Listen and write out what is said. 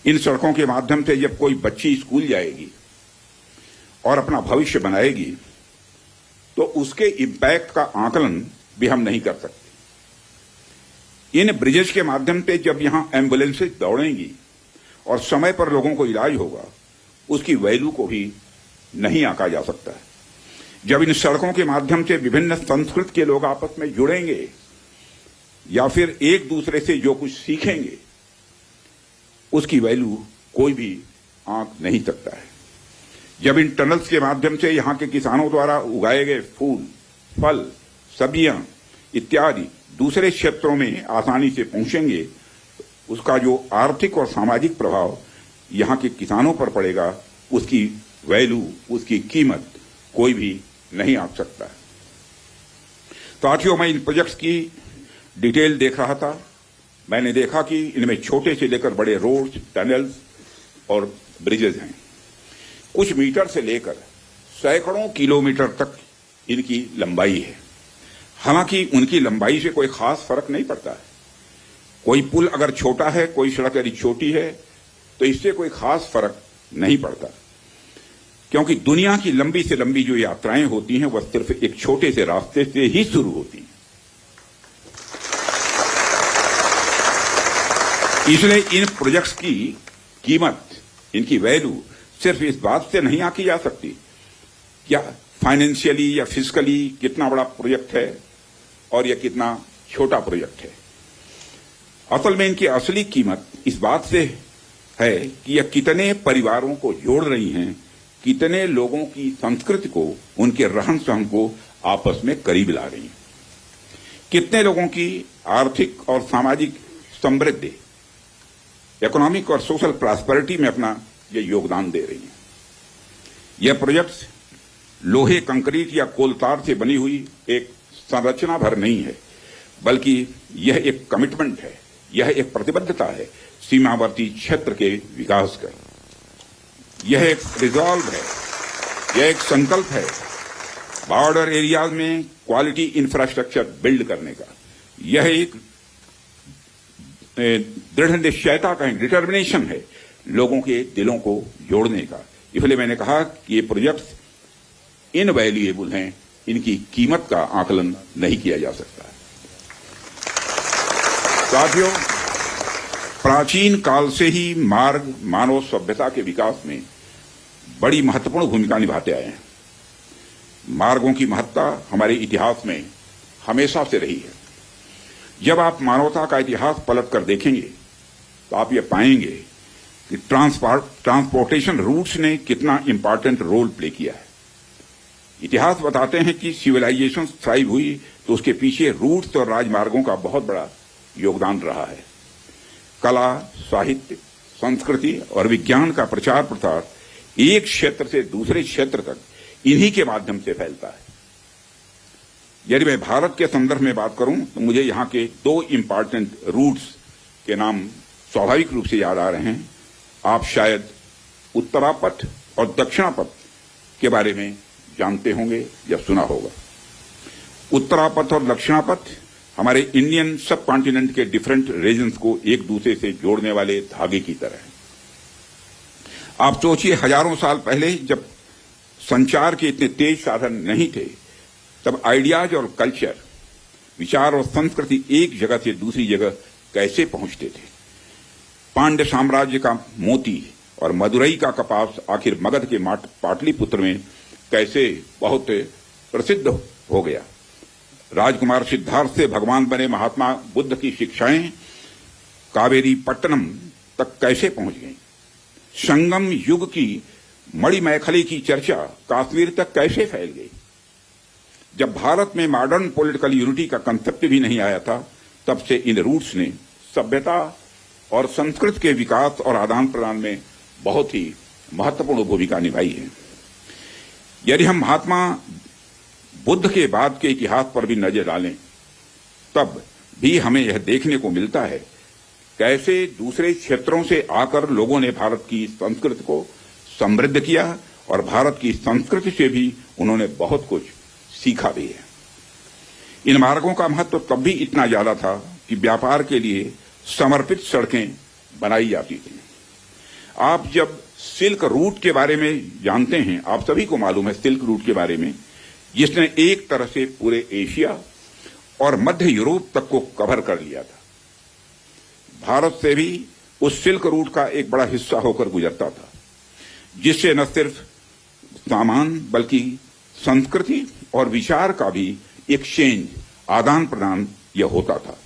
इन सड़कों के माध्यम से जब कोई बच्ची स्कूल जाएगी और अपना भविष्य बनाएगी तो उसके इम्पैक्ट का आकलन भी हम नहीं कर सकते। इन ब्रिजेस के माध्यम से जब यहां एम्बुलेंसेज दौड़ेंगी और समय पर लोगों को इलाज होगा, उसकी वैल्यू को भी नहीं आंका जा सकता है। जब इन सड़कों के माध्यम से विभिन्न संस्कृति के लोग आपस में जुड़ेंगे या फिर एक दूसरे से जो कुछ सीखेंगे, उसकी वैल्यू कोई भी आंक नहीं सकता है। जब इन टनल्स के माध्यम से यहां के किसानों द्वारा उगाए गए फूल, फल, सब्जियां इत्यादि दूसरे क्षेत्रों में आसानी से पहुंचेंगे, उसका जो आर्थिक और सामाजिक प्रभाव यहां के किसानों पर पड़ेगा, उसकी वैल्यू, उसकी कीमत कोई भी नहीं आंक सकता है। साथियों, मैं इन प्रोजेक्ट्स की डिटेल देख रहा था। मैंने देखा कि इनमें छोटे से लेकर बड़े रोड्स, टनल्स और ब्रिजेज हैं। कुछ मीटर से लेकर सैकड़ों किलोमीटर तक इनकी लंबाई है। हालांकि उनकी लंबाई से कोई खास फर्क नहीं पड़ता है। कोई पुल अगर छोटा है, कोई सड़क यदि छोटी है, तो इससे कोई खास फर्क नहीं पड़ता, क्योंकि दुनिया की लंबी से लंबी जो यात्राएं होती हैं वह सिर्फ एक छोटे से रास्ते से ही शुरू होती हैं। इसलिए इन प्रोजेक्ट्स की कीमत, इनकी वैल्यू सिर्फ इस बात से नहीं आंकी जा सकती क्या फाइनेंशियली या फिजिकली कितना बड़ा प्रोजेक्ट है और यह कितना छोटा प्रोजेक्ट है। असल में इनकी असली कीमत इस बात से है कि यह कितने परिवारों को जोड़ रही हैं, कितने लोगों की संस्कृति को, उनके रहन सहन को आपस में करीब ला रही हैं, कितने लोगों की आर्थिक और सामाजिक समृद्धि, इकोनॉमिक और सोशल प्रॉस्पेरिटी में अपना ये योगदान दे रही हैं। यह प्रोजेक्ट्स लोहे, कंक्रीट या कोलतार से बनी हुई एक संरचना भर नहीं है, बल्कि यह एक कमिटमेंट है, यह एक प्रतिबद्धता है सीमावर्ती क्षेत्र के विकास का। यह एक रिजॉल्व है, यह एक संकल्प है बॉर्डर एरियाज में क्वालिटी इंफ्रास्ट्रक्चर बिल्ड करने का। यह एक दृढ़ निश्चयता का डिटर्मिनेशन है लोगों के दिलों को जोड़ने का। इसलिए मैंने कहा कि ये प्रोजेक्ट्स इनवैल्यूएबल हैं, इनकी कीमत का आकलन नहीं किया जा सकता है। साथियों, प्राचीन काल से ही मार्ग मानव सभ्यता के विकास में बड़ी महत्वपूर्ण भूमिका निभाते आए हैं। मार्गों की महत्ता हमारे इतिहास में हमेशा से रही है। जब आप मानवता का इतिहास पलट कर देखेंगे तो आप ये पाएंगे कि ट्रांसपोर्टेशन रूट्स ने कितना इंपॉर्टेंट रोल प्ले किया है। इतिहास बताते हैं कि सिविलाइजेशन थ्राइव हुई तो उसके पीछे रूट्स और राजमार्गों का बहुत बड़ा योगदान रहा है। कला, साहित्य, संस्कृति और विज्ञान का प्रचार प्रसार एक क्षेत्र से दूसरे क्षेत्र तक इन्हीं के माध्यम से फैलता है। यदि मैं भारत के संदर्भ में बात करूं तो मुझे यहां के दो इंपॉर्टेंट रूट्स के नाम स्वाभाविक रूप से याद आ रहे हैं। आप शायद उत्तरापथ और दक्षिणापथ के बारे में जानते होंगे या सुना होगा। उत्तरापथ और दक्षिणापथ हमारे इंडियन सब कॉन्टिनेंट के डिफरेंट रीजन्स को एक दूसरे से जोड़ने वाले धागे की तरह है। आप सोचिए, हजारों साल पहले जब संचार के इतने तेज साधन नहीं थे, तब आइडियाज और कल्चर, विचार और संस्कृति एक जगह से दूसरी जगह कैसे पहुंचते थे। पांड्य साम्राज्य का मोती और मदुरई का कपास आखिर मगध के पाटलिपुत्र में कैसे बहुत प्रसिद्ध हो गया। राजकुमार सिद्धार्थ से भगवान बने महात्मा बुद्ध की शिक्षाएं कावेरी पट्टनम तक कैसे पहुंच गईं। संगम युग की मणिमैखली की चर्चा कश्मीर तक कैसे फैल गई। जब भारत में मॉडर्न पॉलिटिकल यूनिटी का कंसेप्ट भी नहीं आया था, तब से इन रूट्स ने सभ्यता और संस्कृति के विकास और आदान प्रदान में बहुत ही महत्वपूर्ण भूमिका निभाई है। यदि हम महात्मा बुद्ध के बाद के इतिहास पर भी नजर डालें, तब भी हमें यह देखने को मिलता है कैसे दूसरे क्षेत्रों से आकर लोगों ने भारत की संस्कृति को समृद्ध किया और भारत की संस्कृति से भी उन्होंने बहुत कुछ सीखा भी है। इन मार्गों का महत्व तब भी इतना ज्यादा था कि व्यापार के लिए समर्पित सड़कें बनाई जाती थी। आप जब सिल्क रूट के बारे में जानते हैं, आप सभी को मालूम है सिल्क रूट के बारे में, जिसने एक तरह से पूरे एशिया और मध्य यूरोप तक को कवर कर लिया था। भारत से भी उस सिल्क रूट का एक बड़ा हिस्सा होकर गुजरता था, जिससे न सिर्फ सामान बल्कि संस्कृति और विचार का भी एक्सचेंज, आदान प्रदान यह होता था।